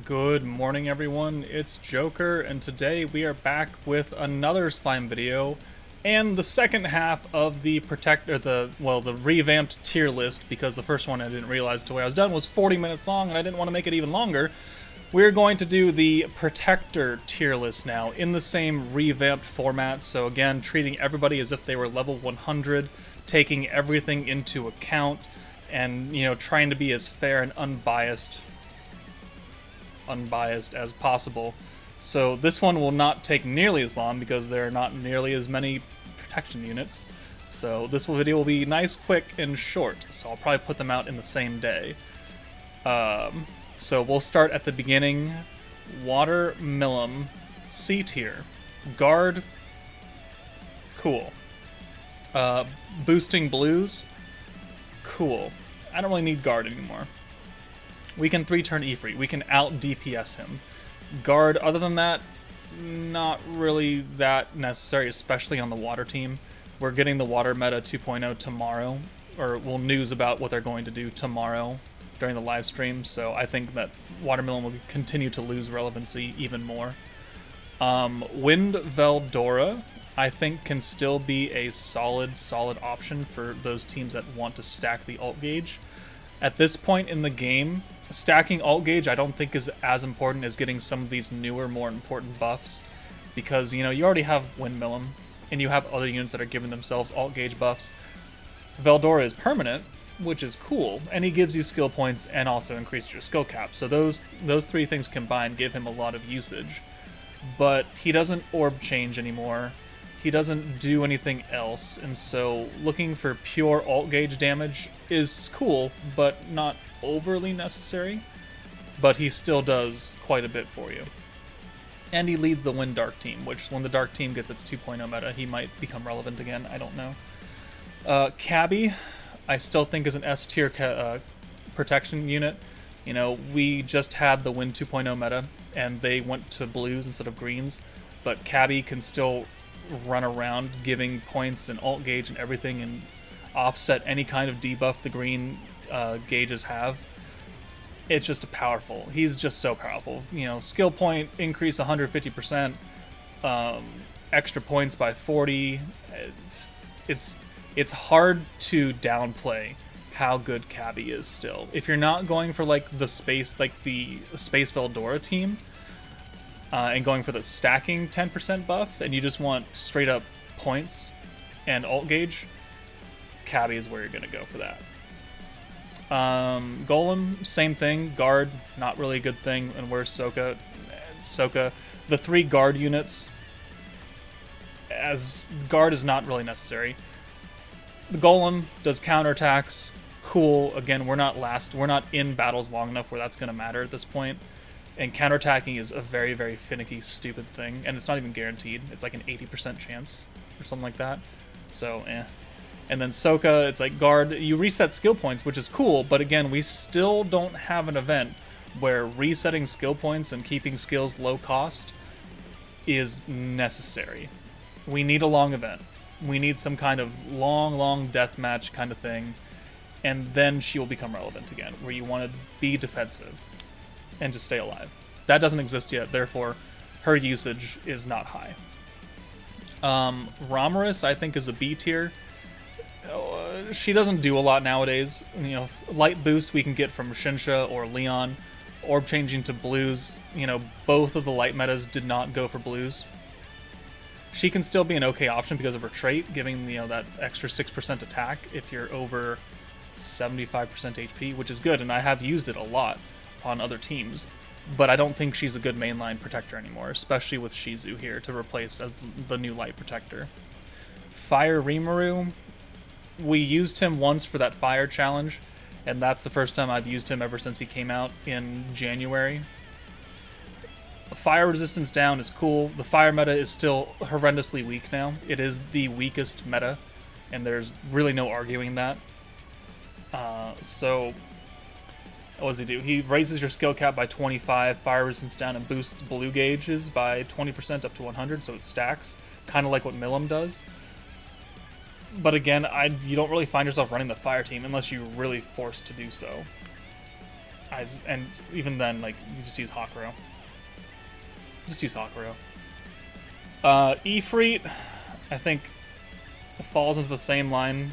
Good morning, everyone. It's Joker, and today we are back with another slime video and the second half of the the revamped tier list, because the first one I didn't realize until I was done was 40 minutes long, and I didn't want to make it even longer. We're going to do the Protector tier list now in the same revamped format. So again, treating everybody as if they were level 100, taking everything into account, and trying to be as fair and unbiased as possible. So this one will not take nearly as long because there are not nearly as many protection units. So this video will be nice, quick, and short. So I'll probably put them out in the same day. So we'll start at the beginning. Water Melon, C tier. Guard, cool. Boosting blues, cool. I don't really need guard anymore. We can 3-turn Ifrit. We can out-DPS him. Guard, other than that, not really that necessary, especially on the water team. We're getting the water meta 2.0 tomorrow, or we'll news about what they're going to do tomorrow during the live stream, so I think that Watermelon will continue to lose relevancy even more. Windveldora, I think, can still be a solid option for those teams that want to stack the ult gauge. At this point in the game, stacking ult gauge I don't think is as important as getting some of these newer, more important buffs, because you already have Windmelon, and you have other units that are giving themselves ult gauge buffs. Valdora is permanent, which is cool, and he gives you skill points and also increases your skill cap. So those three things combined give him a lot of usage. But he doesn't orb change anymore. He doesn't do anything else, and so looking for pure ult gauge damage is cool, but not overly necessary. But he still does quite a bit for you. And he leads the Wind Dark team, which when the Dark team gets its 2.0 meta, he might become relevant again, I don't know. Cabbie, I still think is an S tier protection unit. We just had the Wind 2.0 meta, and they went to blues instead of greens, but Cabbie can still run around giving points and ult gauge and everything and offset any kind of debuff the green gauges have. It's just powerful. He's just so powerful. Skill point increase 150%, extra points by 40. It's hard to downplay how good Cabbie is still. If you're not going for the space Valdora team, and going for the stacking 10% buff, and you just want straight up points and ult gauge, Cabbie is where you're going to go for that. Golem, same thing. Guard, not really a good thing. And where's Soka? The 3 guard units, as guard is not really necessary. The Golem does counterattacks, cool. Again, we're not in battles long enough where that's going to matter at this point. And counterattacking is a very, very finicky, stupid thing, and it's not even guaranteed. It's like an 80% chance or something like that. So, And then Soka, it's like guard. You reset skill points, which is cool, but again, we still don't have an event where resetting skill points and keeping skills low cost is necessary. We need a long event. We need some kind of long deathmatch kind of thing, and then she will become relevant again, where you want to be defensive and to stay alive. That doesn't exist yet, therefore her usage is not high. Remaroon, I think, is a B tier. She doesn't do a lot nowadays. Light boost we can get from Shinsha or Leon. Orb changing to blues. Both of the light metas did not go for blues. She can still be an okay option because of her trait, giving that extra 6% attack if you're over 75% HP, which is good, and I have used it a lot on other teams, but I don't think she's a good mainline protector anymore, especially with Shizu here to replace as the new light protector. Fire Remaroon, we used him once for that fire challenge, and that's the first time I've used him ever since he came out in January. Fire resistance down is cool. The fire meta is still horrendously weak now. It is the weakest meta, and there's really no arguing that. So what does he do? He raises your skill cap by 25, fire resistance down, and boosts blue gauges by 20% up to 100, so it stacks, kind of like what Melon does. But again, you don't really find yourself running the fire team unless you're really forced to do so. And even then, like, you just use Hakuro. Just use Hakuro. Ifrit, I think, falls into the same line.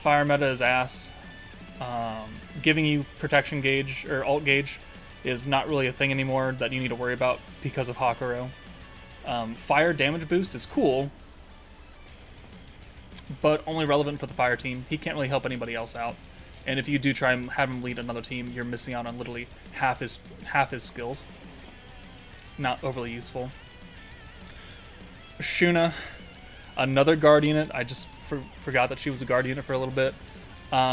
Fire meta is ass. Giving you protection gauge or alt gauge is not really a thing anymore that you need to worry about because of Hakuro. Fire damage boost is cool, but only relevant for the fire team. He can't really help anybody else out. And if you do try and have him lead another team, you're missing out on literally half his skills. Not overly useful. Shuna, another guard unit. I just forgot that she was a guard unit for a little bit.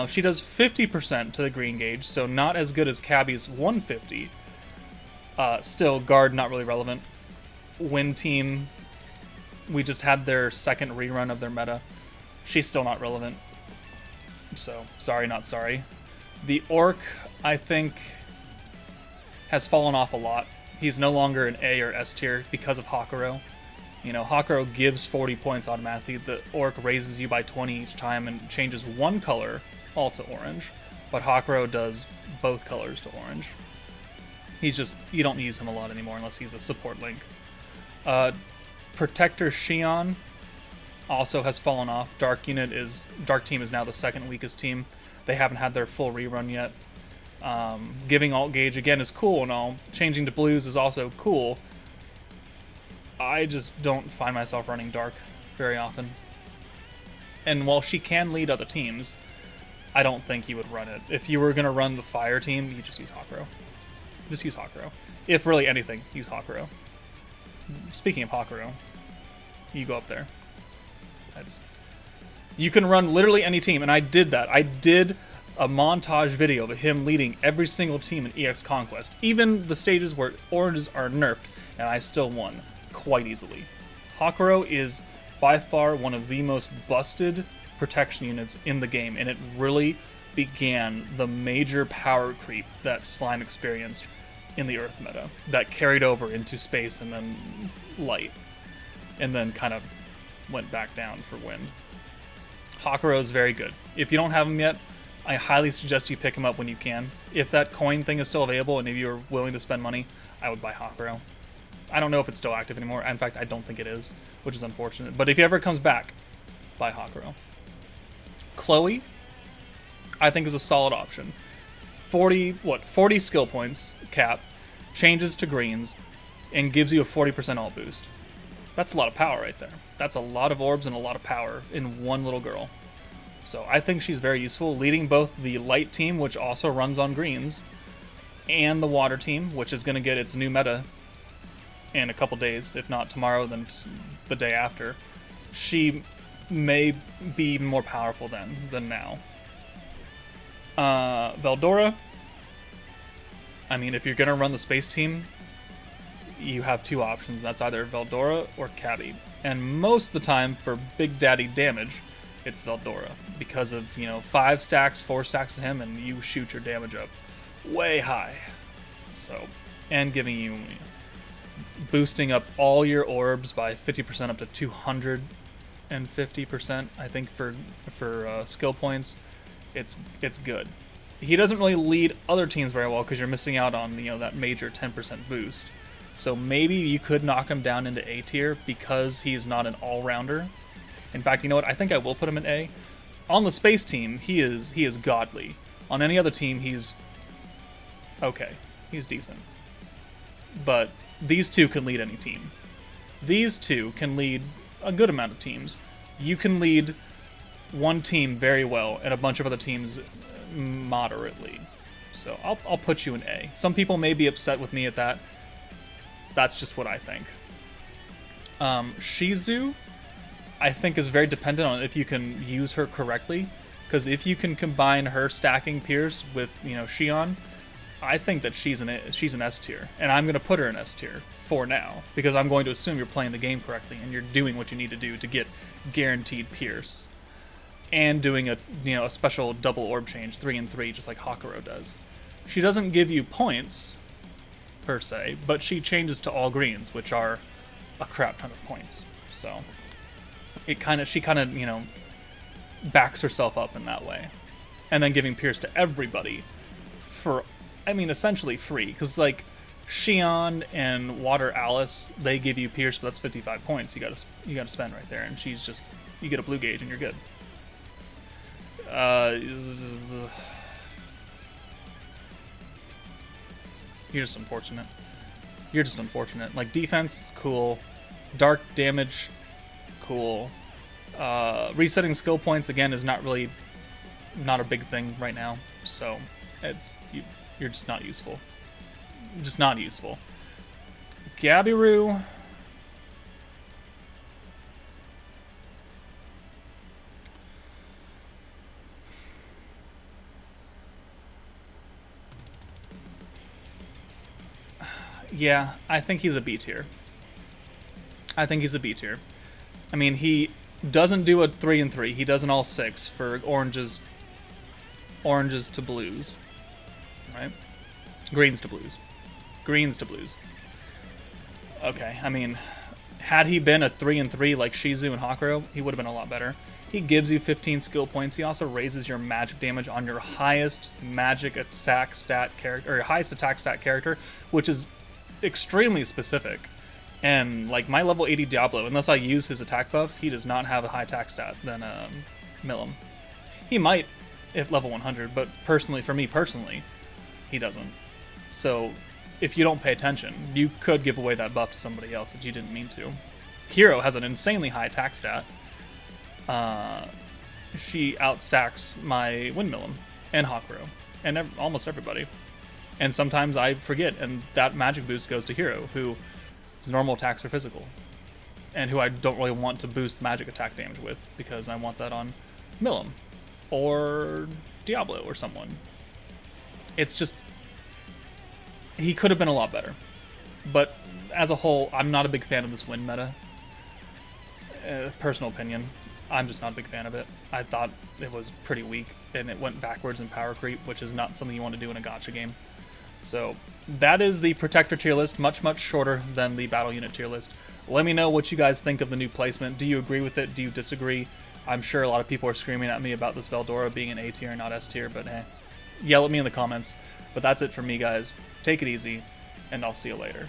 She does 50% to the green gauge, so not as good as Cabbie's 150. Still, guard not really relevant. Wind team, we just had their second rerun of their meta. She's still not relevant. So, sorry, not sorry. The Orc, I think, has fallen off a lot. He's no longer an A or S tier because of Hakuro. You know, Hakuro gives 40 points automatically. The Orc raises you by 20 each time and changes one color all to orange. But Hakuro does both colors to orange. He's just, you don't use him a lot anymore unless he's a support link. Protector Xion also has fallen off. Dark team is now the second weakest team. They haven't had their full rerun yet. Giving alt gauge again is cool and all. Changing to blues is also cool. I just don't find myself running Dark very often. And while she can lead other teams, I don't think you would run it. If you were going to run the fire team, you just use Hakuro. Just use Hakuro. If really anything, use Hakuro. Speaking of Hakuro, you go up there. You can run literally any team, and I did that. I did a montage video of him leading every single team in EX Conquest, even the stages where oranges are nerfed, and I still won quite easily. Hakuro is by far one of the most busted protection units in the game, and it really began the major power creep that Slime experienced in the Earth meta that carried over into space and then light, and then kind of went back down for Wind. Hakuro is very good. If you don't have him yet, I highly suggest you pick him up when you can. If that coin thing is still available and if you're willing to spend money, I would buy Hakuro. I don't know if it's still active anymore. In fact, I don't think it is, which is unfortunate. But if he ever comes back, buy Hakuro. Chloe, I think, is a solid option. 40 skill points cap, changes to greens, and gives you a 40% alt boost. That's a lot of power right there. That's a lot of orbs and a lot of power in one little girl. So I think she's very useful, leading both the light team, which also runs on greens, and the water team, which is going to get its new meta in a couple days. If not tomorrow, then the day after. She may be even more powerful than now. Valdora, I mean, if you're going to run the space team, you have two options. That's either Valdora or Cabbie. And most of the time, for Big Daddy damage, it's Valdora. Because of, 5 stacks, 4 stacks to him, and you shoot your damage up way high. So, and giving you, boosting up all your orbs by 50% up to 250%, I think, for skill points. It's good. He doesn't really lead other teams very well because you're missing out on, that major 10% boost. So maybe you could knock him down into A tier because he's not an all-rounder. In fact, you know what? I think I will put him in A. On the space team, he is godly. On any other team, he's okay. He's decent. But these two can lead any team. These two can lead a good amount of teams. You can lead one team very well and a bunch of other teams moderately. So I'll put you in A. Some people may be upset with me at that. That's just what I think. Shizu, I think, is very dependent on if you can use her correctly. Because if you can combine her stacking Pierce with, Xion, I think that she's an S tier. And I'm going to put her in S tier for now. Because I'm going to assume you're playing the game correctly and you're doing what you need to do to get guaranteed Pierce. And doing a special double orb change, 3 and 3, just like Hakuro does. She doesn't give you points per se, but she changes to all greens, which are a crap ton of points. So she kind of backs herself up in that way. And then giving Pierce to everybody for, I mean, essentially free, because like Xion and Water Alice, they give you Pierce, but that's 55 points. You gotta spend right there, and she's just, you get a blue gauge and you're good. You're just unfortunate. You're just unfortunate. Like, defense, cool. Dark damage, cool. Resetting skill points, again, is not a big thing right now. So, you're just not useful. Just not useful. Gabiru. Yeah, I think he's a B tier. I think he's a B tier. I mean, he doesn't do a 3 and 3. He does an all 6 for oranges to blues. Right? Greens to blues. Greens to blues. Okay, I mean, had he been a 3 and 3 like Shizu and Hakuro, he would have been a lot better. He gives you 15 skill points. He also raises your magic damage on your highest magic attack stat character, or highest attack stat character, which is extremely specific. And like my level 80 Diablo, unless I use his attack buff, he does not have a high attack stat than Melon. He might if level 100, but personally, for me personally, he doesn't. So if you don't pay attention, you could give away that buff to somebody else that you didn't mean to. Hero has an insanely high attack stat. She outstacks my Windmelon and Hakuro and almost everybody. And sometimes I forget, and that magic boost goes to Hero, who his normal attacks are physical, and who I don't really want to boost magic attack damage with, because I want that on Melon or Diablo or someone. It's just, he could have been a lot better. But as a whole, I'm not a big fan of this wind meta. Personal opinion. I'm just not a big fan of it. I thought it was pretty weak, and it went backwards in power creep, which is not something you want to do in a gacha game. So that is the Protector tier list, much, much shorter than the Battle Unit tier list. Let me know what you guys think of the new placement. Do you agree with it? Do you disagree? I'm sure a lot of people are screaming at me about this Valdora being an A tier and not S tier, but yell at me in the comments. But that's it for me, guys. Take it easy, and I'll see you later.